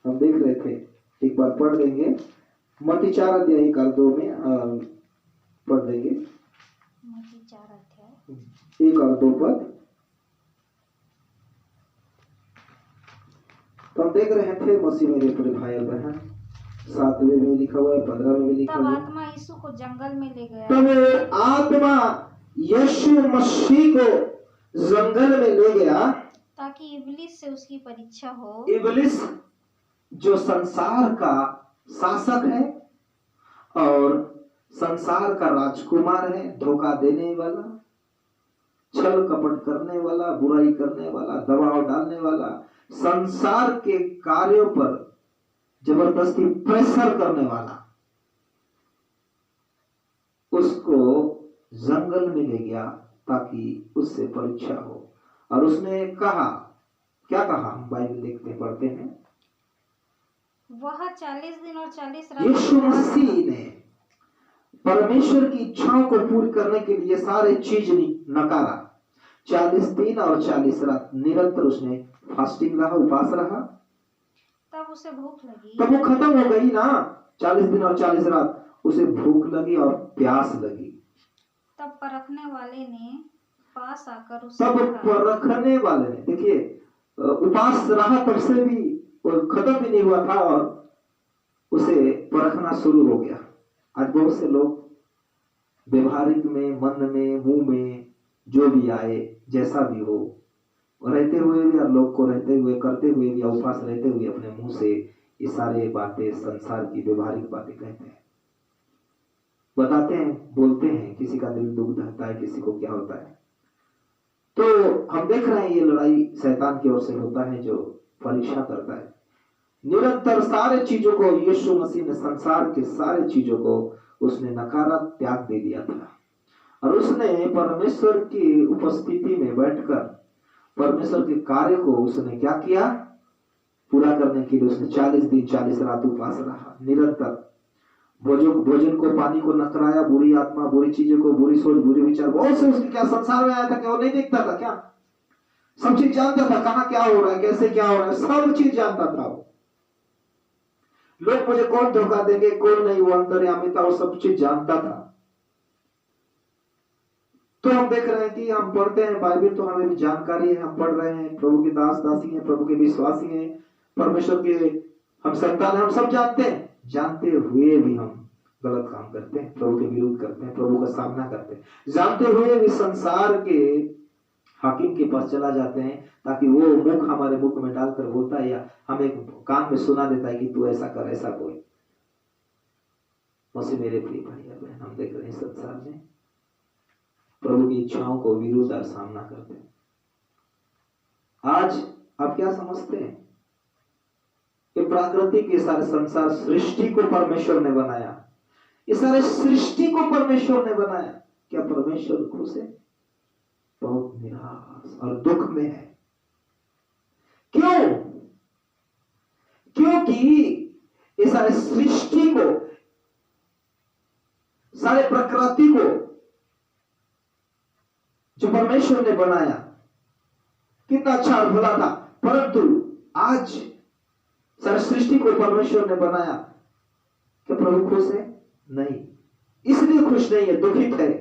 हम देख रहे थे, एक बार पढ़ देंगे। मत्ती 4 अध्याय 1 और 2 में पढ़ देंगे। मत्ती 4 अध्याय 1 और 2 पद। तो हम देख रहे थे मसीह मेरे प्रिय भाई और बहन, 7वें में लिखा हुआ है, 15 में लिखा हुआ है। तब आत्मा यीशु को जंगल में ले गया। तब आत्मा यीशु मसीह को जंगल में ले गया ताकि इब्लिस से उसकी परीक्षा हो। इब्लिस जो संसार का शासक है और संसार का राजकुमार है, धोखा देने वाला, छल कपट करने वाला, बुराई करने वाला, दबाव डालने वाला, संसार के कार्यों पर जबरदस्ती प्रेशर करने वाला, उसको जंगल में ले गया ताकि उससे परीक्षा हो। और उसने कहा, क्या कहा? हम बाइबल देखते पढ़ते हैं। वह 40 दिन और 40 रात यीशु मसीह ने परमेश्वर की इच्छाओं को पूरी करने के लिए सारे चीज नकारा। 40 दिन और 40 रात निरंतर उसने फास्टिंग रहा, उपास रहा। तब उसे भूख लगी। तब वो खत्म हो गई ना, 40 दिन और 40 रात उसे भूख लगी और प्यास लगी। तब परखने वाले ने पास आकर उससे परखने वाले ने, देखिए, उपास रहा तब से भी खत्म भी नहीं हुआ था और उसे परखना शुरू हो गया। आज बहुत से लोग व्यवहारिक में, मन में, मुंह में जो भी आए, जैसा भी हो, रहते हुए भी और लोग को रहते हुए, करते हुए भी, उपवास रहते हुए अपने मुंह से ये सारे बातें, संसार की व्यवहारिक बातें कहते हैं, बताते हैं, बोलते हैं। किसी का दिल दुख दहता है, किसी को क्या होता है। तो हम देख रहे हैं ये लड़ाई शैतान की ओर से होता है जो परीक्षा करता है। निरंतर सारे चीजों को यीशु मसीह ने, संसार के सारे चीजों को उसने नकारा, त्याग दे दिया था। और उसने परमेश्वर की उपस्थिति में बैठकर परमेश्वर के कार्य को उसने क्या किया? पूरा करने के लिए उसने 40 दिन 40 रात उपवास रहा। निरंतर भोजन को, पानी को नकराया, बुरी आत्मा, बुरी चीजों को, बुरी सोच, बुरी विचार, बहुत से उसके क्या संसार में आया था, क्या वो नहीं देखता था? क्या सब चीज जानता था? कहाँ क्या हो रहा है, कैसे क्या हो रहा है, सब चीज जानता था वो। लोग मुझे कौन धोखा देंगे, कौन नहीं, वो अंतर्यामी था, वो सब चीज जानता था। तो हम देख रहे हैं कि हम पढ़ते हैं बाइबल, तो हमें भी जानकारी है, हम पढ़ रहे हैं, प्रभु के दास दासी हैं, प्रभु के विश्वासी हैं, परमेश्वर के हम संतान हैं, हम सब जानते हैं। जानते हुए भी हम गलत काम करते हैं, प्रभु के विरोध करते हैं, प्रभु का सामना करते हैं। जानते हुए भी संसार के हाकिम के पास चला जाते हैं ताकि वो मुख हमारे मुख में डालकर बोलता है या हमें कान में सुना देता है कि तू ऐसा कर, ऐसा कोई। मसीह मेरे प्रिय भाई और बहन, हम देख रहे हैं संसार में प्रभु की इच्छाओं को विरोध और सामना करते हैं। आज आप क्या समझते हैं कि प्राकृतिक ये सारे संसार, सृष्टि को परमेश्वर ने बनाया, ये सारे सृष्टि को परमेश्वर ने बनाया, क्या परमेश्वर खुश है? बहुत निराश और दुख में है। क्यों? क्योंकि ये सारे सृष्टि को, सारे प्रकृति को जो परमेश्वर ने बनाया कितना अच्छा और भला था, परंतु आज सारी सृष्टि को परमेश्वर ने बनाया, क्या प्रभु खुश है? नहीं। इसलिए खुश नहीं है, दुखित है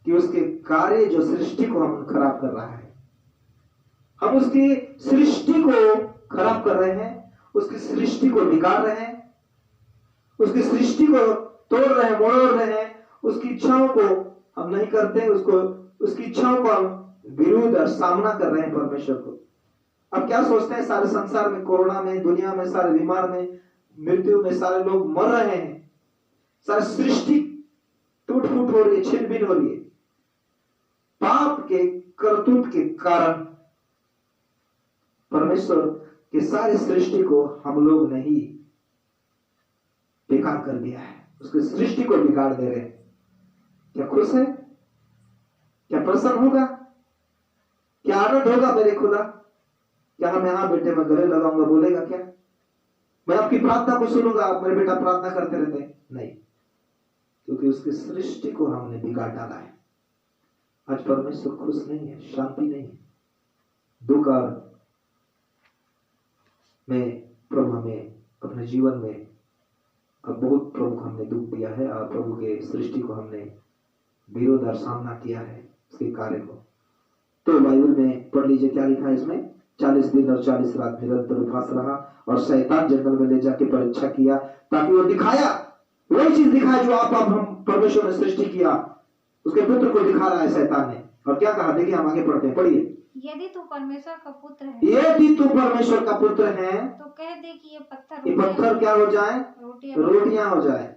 कि उसके कार्य जो सृष्टि को हम खराब कर रहा है, हम उसकी सृष्टि को खराब कर रहे हैं, उसकी सृष्टि को बिगाड़ रहे हैं, उसकी सृष्टि को तोड़ रहे हैं, मोड़ रहे हैं, उसकी इच्छाओं को हम नहीं करते, उसकी इच्छाओं को हम विरोध और सामना कर रहे हैं परमेश्वर को। अब क्या सोचते हैं? सारे संसार में, कोरोना में, दुनिया में, सारे बीमार में, मृत्यु में सारे लोग मर रहे हैं, सारी सृष्टि टूट फूट हो रही है, छिन्न भिन्न हो रही है, पाप के करतूत के कारण। परमेश्वर के सारी सृष्टि को हम लोग ने ही बेकार कर दिया है, उसकी सृष्टि को बिगाड़ दे रहे हैं। क्या खुश है? क्या प्रसन्न होगा? क्या आनंद होगा मेरे खुदा? क्या हम यहाँ बेटे में गले लगाऊंगा बोलेगा क्या? मैं आपकी प्रार्थना को सुनूंगा, आप मेरे बेटा प्रार्थना करते रहते हैं? नहीं, क्योंकि उसकी सृष्टि को हमने बिगाड़ डाला है। आज परमेश्वर खुश नहीं है, शांति नहीं है, दुख और में प्रभु हमें अपने जीवन में अब बहुत प्रभु को हमने दुख दिया है और प्रभु के सृष्टि को हमने विरोध और सामना किया है उसके कार्य को। तो बाइबल में पढ़ लीजिए क्या लिखा है इसमें, 40 दिन और 40 रात निरंतर उपवास रहा और शैतान जंगल में ले जाके परीक्षा किया ताकि वो दिखाया, वही चीज दिखाया जो आप हम परमेश्वर ने सृष्टि किया, उसके पुत्र को दिखा रहा है शैतान ने। और क्या कहा, देखिए हम आगे पढ़ते हैं, पढ़िए। यदि तू परमेश्वर का पुत्र है, यदि तू परमेश्वर का पुत्र है तो कह दे कि ये पत्थर क्या हो जाए, रोटियां हो जाए।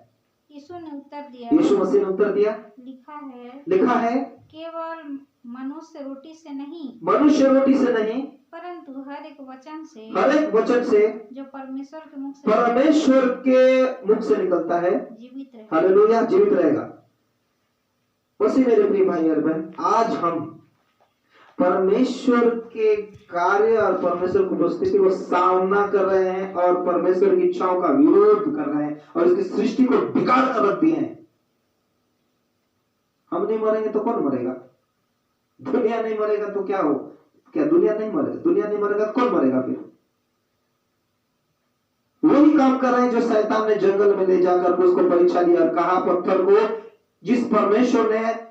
यीशु ने उत्तर दिया, यीशु मसीह ने उत्तर दिया, लिखा है केवल मनुष्य रोटी से नहीं, मनुष्य रोटी से नहीं, परंतु हर एक वचन से जो परमेश्वर के मुख से निकलता है जीवित रहेगा। हालेलुया, जीवित रहेगा। वैसे मेरे प्रिय भाई और बहन, आज हम परमेश्वर के कार्य और परमेश्वर की उपस्थिति को सामना कर रहे हैं और परमेश्वर की इच्छाओं का विरोध कर रहे हैं और इसकी सृष्टि को बिगाड़ कर रख दिए हैं। हम नहीं मरेंगे तो कौन मरेगा? दुनिया नहीं मरेगा तो क्या हो? क्या दुनिया नहीं मरेगा? दुनिया नहीं मरेगा तो कौन मरेगा? फिर वही काम कर रहे हैं जो शैतान ने जंगल में ले जाकर उसको परीक्षा लिया और कहा पत्थर को, जिस परमेश्वर ने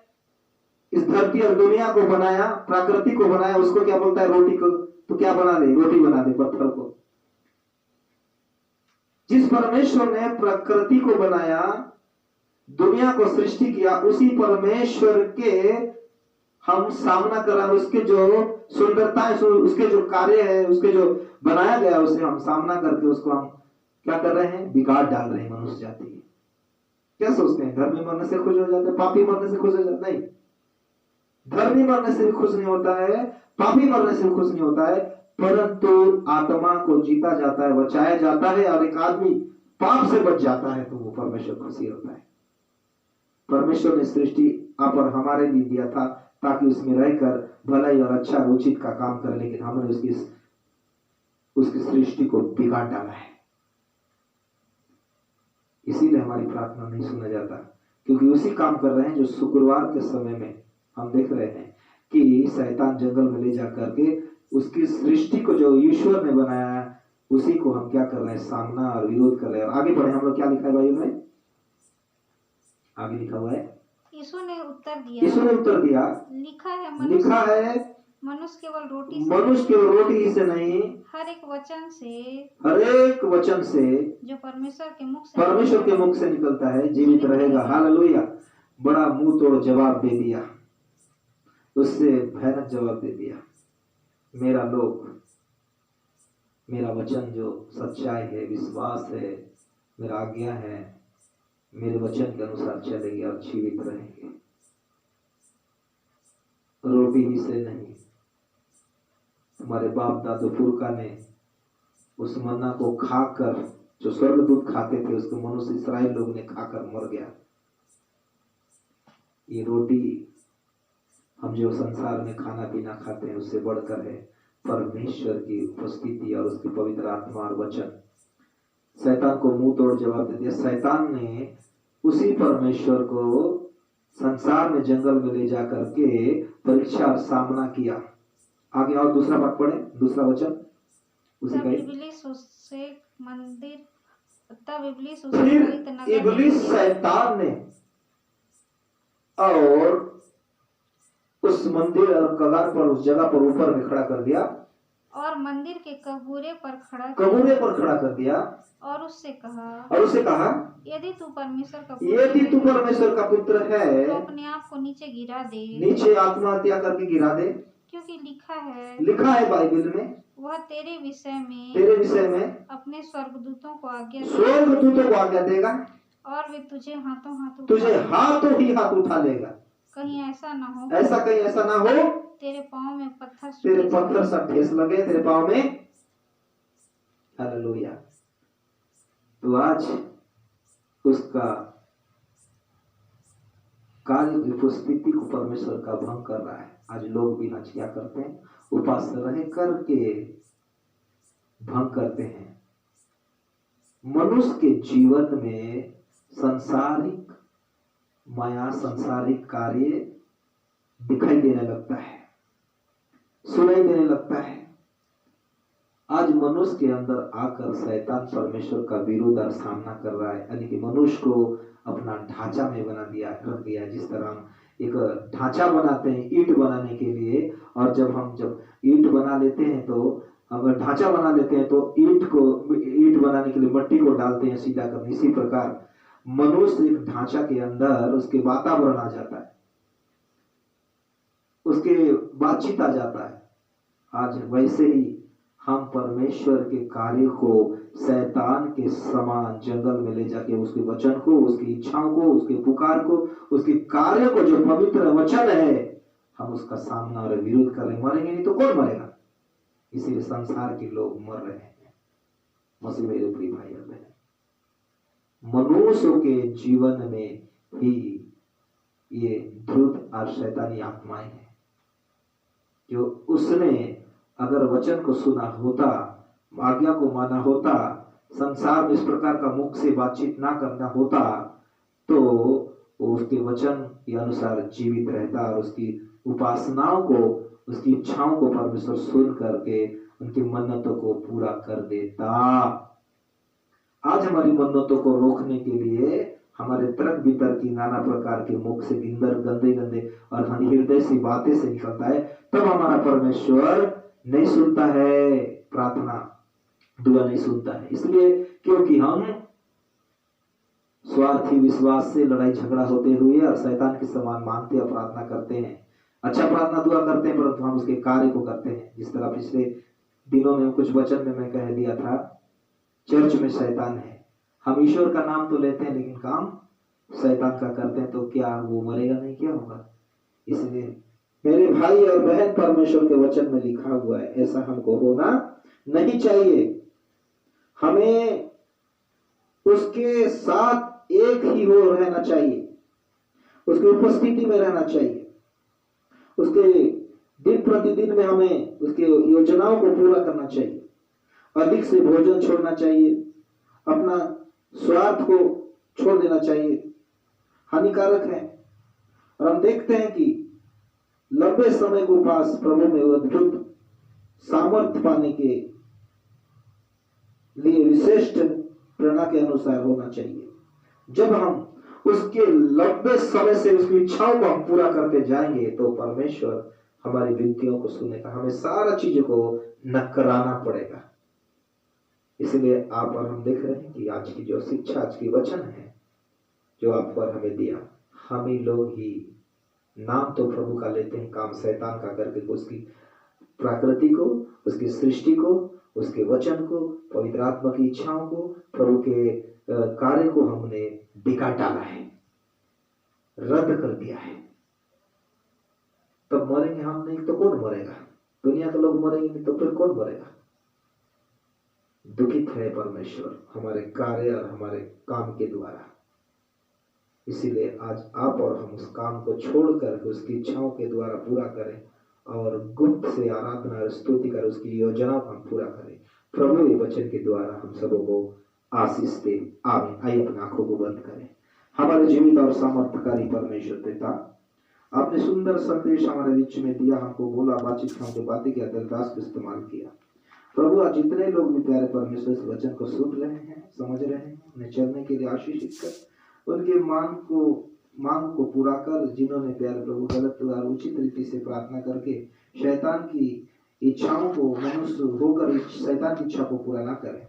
इस धरती और दुनिया को बनाया, प्रकृति को बनाया, उसको क्या बोलता है? रोटी को। तो क्या बना दे? रोटी बना दे पत्थर को। जिस परमेश्वर ने प्रकृति को बनाया, दुनिया को सृष्टि किया, उसी परमेश्वर के हम सामना कर रहे हैं। उसके जो सुंदरता है, उसके जो कार्य है, उसके जो बनाया गया, उसे हम सामना करके उसको हम क्या कर रहे हैं? बिगाड़ डाल रहे हैं मनुष्य जाति। क्या सोचते हैं? धर्मी मरने से खुश हो जाते हैं, पापी मरने से खुश हो जाते? नहीं, धर्मी मरने से भी खुश नहीं होता है, पापी मरने से भी खुश नहीं होता है, परंतु आत्मा को जीता जाता है, बचाया जाता है और एक आदमी पाप से बच जाता है तो वो परमेश्वर खुशी होता है। परमेश्वर ने सृष्टि आप और हमारे लिए दिया था ताकि उसमें रहकर भलाई और अच्छा उचित का काम करे, लेकिन हमने उसकी सृष्टि को बिगाड़ डाला है। इसीलिए हमारी प्रार्थना नहीं सुना जाता, क्योंकि उसी काम कर रहे हैं जो शुक्रवार के समय में हम देख रहे हैं कि शैतान जंगल में ले जाकर के उसकी सृष्टि को जो ईश्वर ने बनाया उसी को हम क्या कर रहे हैं? सामना और विरोध कर रहे हैं। आगे बढ़े, हम लोग क्या लिखा है बाइबल में? आगे लिखा हुआ है, यीशु ने उत्तर दिया, लिखा है मनुष्य केवल रोटी ही से नहीं, हर एक वचन से जो परमेश्वर के मुख से निकलता है जीवित रहेगा। हालेलुया। बड़ा मुंह तोड़ जवाब दे दिया, उससे भयानक जवाब दे दिया। मेरा लोग, मेरा वचन जो सच्चाई है, विश्वास है, मेरा आज्ञा है, मेरे वचन के अनुसार चलेंगे और जीवित रहेंगे, रोटी ही से नहीं। हमारे बाप दादू पुरखा ने उस मन्ना को खाकर, जो स्वर्गदूत खाते थे, उसको मनुष्य इस्राएल लोग ने खाकर मर गया। ये रोटी हम जो संसार में खाना पीना खाते हैं उससे बढ़कर है परमेश्वर की उपस्थिति और उसकी पवित्र आत्मा और वचन। शैतान को मुंह तोड़ जवाब दे दिया। शैतान ने उसी परमेश्वर को संसार में जंगल में ले जाकर के परीक्षा और सामना किया। आगे और दूसरा बात पढ़े, दूसरा वचन उसी का। इब्लीस शैतान ने और उस मंदिर और कगार पर, उस जगह पर ऊपर में खड़ा कर दिया और मंदिर के कबूरे पर खड़ा कर दिया और उससे कहा यदि तू परमेश्वर का पुत्र है तो अपने आप को नीचे गिरा दे, नीचे आत्महत्या करके गिरा दे, क्योंकि लिखा है बाइबल में, वह तेरे विषय में अपने स्वर्गदूतों को आज्ञा देगा और वे तुझे हाथों ही हाथ उठा लेगा। कहीं ऐसा ना हो तेरे पाँव में पत्थर सा ठेस लगे तेरे पाँव में। हालेलुया। तो आज उसका कार्य की उपस्थिति को परमेश्वर का भंग कर रहा है। आज लोग भी आज क्या करते हैं, उपास रह करके भंग करते हैं। मनुष्य के जीवन में संसारिक माया, संसारिक कार्य दिखाई देने लगता है, सुनाई देने लगता है। आज मनुष्य के अंदर आकर शैतान परमेश्वर का विरोध और सामना कर रहा है, यानी कि मनुष्य को अपना ढांचा में बना दिया, रख दिया। जिस तरह एक ढांचा बनाते हैं ईंट बनाने के लिए, और जब ईंट बना लेते हैं तो अगर ढांचा बना लेते हैं तो ईंट बनाने के लिए मट्टी को डालते हैं सीधा करने। इसी प्रकार मनुष्य एक ढांचा के अंदर उसके वातावरण आ जाता है, उसके बातचीत आ जाता है। आज वैसे ही हम परमेश्वर के कार्य को शैतान के समान जंगल में ले जाके उसके वचन को, उसकी इच्छाओं को, उसके पुकार को, उसके कार्य को, जो पवित्र वचन है, हम उसका सामना और विरोध कर रहे। मरेंगे नहीं तो कौन मरेगा? इसीलिए संसार के लोग मर रहे हैं। मसीह मेरे प्रिय भाई और बहन, मनुष्यों के जीवन में ही ये धूर्त और शैतानी आत्माएं हैं। जो उसने अगर वचन को सुना होता, आज्ञा को माना होता, संसार में इस प्रकार का मुख से बातचीत ना करना होता, तो उसके वचन के अनुसार जीवित रहता और उसकी उपासनाओं को, उसकी इच्छाओं को परमेश्वर सुन करके उनकी मन्नतों को पूरा कर देता। आज हमारी मन्नतों को रोकने के लिए हमारे तर्क वितर्क की नाना प्रकार के मुख से गंदे और हृदय से बातें से निकलता है, तब हमारा परमेश्वर नहीं सुनता है, प्रार्थना दुआ नहीं सुनता है। इसलिए क्योंकि हम स्वार्थी विश्वास से लड़ाई झगड़ा होते हुए और शैतान के समान मानते और प्रार्थना करते हैं। अच्छा प्रार्थना दुआ करते हैं, परंतु हम उसके कार्य को करते हैं। जिस तरह पिछले दिनों में कुछ वचन में मैं कह दिया था, चर्च में शैतान है। हम ईश्वर का नाम तो लेते हैं लेकिन काम शैतान का करते हैं, तो क्या वो मरेगा नहीं? क्या होगा? इसलिए मेरे भाई और बहन, परमेश्वर के वचन में लिखा हुआ है, ऐसा हमको होना नहीं चाहिए। हमें उसके साथ एक ही हो रहना चाहिए, उसकी उपस्थिति में रहना चाहिए, उसके दिन प्रतिदिन में हमें उसके योजनाओं को पूरा करना चाहिए, अधिक से भोजन छोड़ना चाहिए, अपना स्वार्थ को छोड़ देना चाहिए, हानिकारक है। और हम देखते हैं कि लंबे समय को पास प्रभु में अद्भुत सामर्थ्य पाने के लिए विशिष्ट प्रेरणा के अनुसार होना चाहिए। जब हम उसके लंबे समय से उसकी इच्छाओं को हम पूरा करते जाएंगे तो परमेश्वर हमारी विनतियों को सुनेगा। हमें सारा चीजों को नकराना पड़ेगा। इसलिए आप और हम देख रहे हैं कि आज की जो शिक्षा, आज की वचन है जो आप पर हमें दिया, हम ही लोग ही नाम तो प्रभु का लेते हैं, काम शैतान का करके उसकी प्रकृति को, उसकी सृष्टि को, उसके वचन को, पवित्र आत्मा की इच्छाओं को, प्रभु के कार्य को हमने बिगाड़ डाला है, रद्द कर दिया है। तब मरेंगे हम नहीं तो कौन मरेगा? दुनिया के लोग मरेंगे नहीं तो फिर कौन मरेगा? दुखित है परमेश्वर हमारे कार्य और हमारे काम के द्वारा। इसीलिए आज आप और हम उस काम को छोड़कर उसकी इच्छाओं के द्वारा पूरा करें और गुप्त से आराधना और स्तुति कर उसकी योजनाओं को हम पूरा करें। प्रभु ये वचन के द्वारा हम सबों को आशीष दे। आमीन। आइए अपनी आंखों को बंद करें। हमारे जीवित और सामर्थ्यकारी परमेश्वर पिता, आपने सुंदर संदेश हमारे बीच में दिया, हमको बोला, बातचीत, हमको बातें किया, दरदास को इस्तेमाल किया। प्रभु आज जितने लोग भी प्यारे परमेश्वर इस वचन को सुन रहे हैं, समझ रहे हैं, उन्हें चलने के लिए आशीषित कर, उनके मांग को पूरा कर। जिन्होंने प्यारे प्रभु गलत और उचित रीति से प्रार्थना करके शैतान की इच्छाओं को मनुष्य होकर शैतान की इच्छा को पूरा ना करें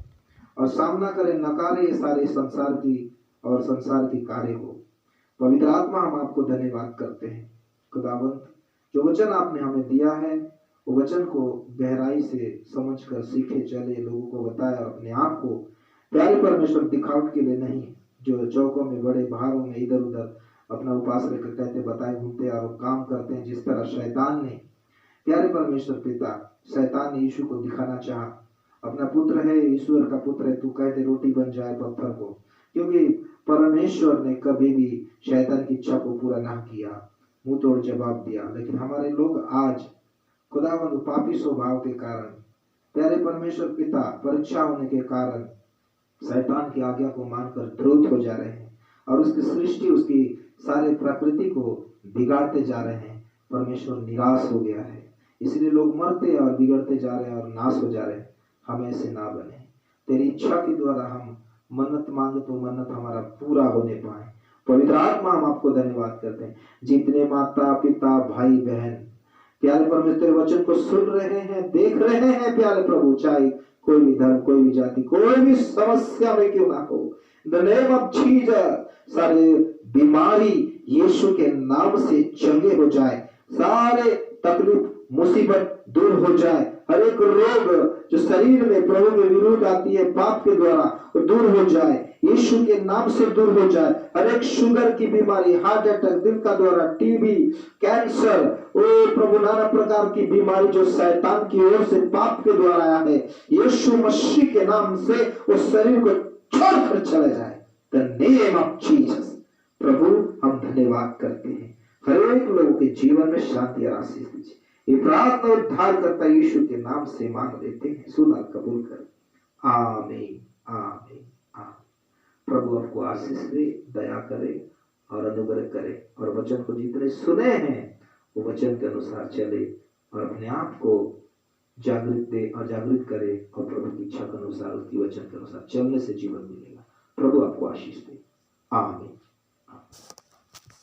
और सामना करें, नकारे सारे संसार की कार्य को। पवित्र आत्मा, हम आपको धन्यवाद करते हैं खुदावंत, जो वचन आपने हमें दिया है वो वचन को गहराई से समझकर सीखे चले, लोगों को बताए, अपने आप को प्यारे परमेश्वर दिखावट के लिए नहीं, जो चौकों में बड़े बाहरों में इधर उधर अपना उपास लेकर कहते बताए घूमते और काम करते हैं। जिस तरह शैतान ने, प्यारे परमेश्वर पिता, शैतान ने यीशु को दिखाना चाहा, अपना पुत्र है, ईश्वर का पुत्र है, तू कहते रोटी बन जाए पत्थर को, क्योंकि परमेश्वर ने कभी भी शैतान की इच्छा को पूरा ना किया, मुंह तोड़ जवाब दिया। लेकिन हमारे लोग आज खुदावंद पापी स्वभाव के कारण, प्यारे परमेश्वर पिता परीक्षा होने के कारण शैतान की आज्ञा को मानकर द्रोहित हो जा रहे हैं और उसकी सृष्टि, उसकी सारे प्रकृति को बिगाड़ते जा रहे हैं। परमेश्वर निराश हो गया है, इसलिए लोग मरते और बिगड़ते जा रहे हैं और नाश हो जा रहे हैं। हम ऐसे ना बने। तेरी इच्छा के द्वारा हम मन्नत मांगे तो मन्नत हमारा पूरा होने पाए। पवित्र आत्मा, हम आपको धन्यवाद करते हैं। जितने माता पिता भाई बहन प्यारे परमेश्वर तेरे वचन को सुन रहे हैं, देख रहे हैं प्यारे प्रभु, चाहे कोई भी धर्म, कोई भी जाति, कोई भी समस्या में क्यों ना हो, द नेम ऑफ जीसस सारे बीमारी यीशु के नाम से चंगे हो जाए, सारे तकलीफ मुसीबत दूर हो जाए, हर एक रोग जो शरीर में प्रभु के विरुद्ध आती है पाप के द्वारा वो दूर हो जाए, यीशु के नाम से दूर हो जाए। हर एक शुगर की बीमारी, हार्ट अटैक, दिल का दौरा, टीबी, कैंसर, ओ प्रभु नाना प्रकार की बीमारी जो शैतान की ओर से पाप के द्वारा आया है, यीशु मसीह के नाम से उस शरीर को छोड़कर चले जाए। The name of Jesus. प्रभु हम धन्यवाद करते हैं, हर एक लोगों के जीवन में शांति और आशीष दीजिए। ये प्रार्थना उद्धार करता यीशु के नाम से मांग लेते हैं, सुना कबूल कर। आमीन आमीन आमीन। प्रभु आपको आशीष दे, दया करे और अनुग्रह करे और वचन को जितने सुने हैं वो वचन के अनुसार चले और अपने आप को जागृत दे और जागृत करे और प्रभु की इच्छा के अनुसार, उसकी वचन के अनुसार चलने से जीवन मिलेगा। प्रभु आपको आशीष दे। आमीन।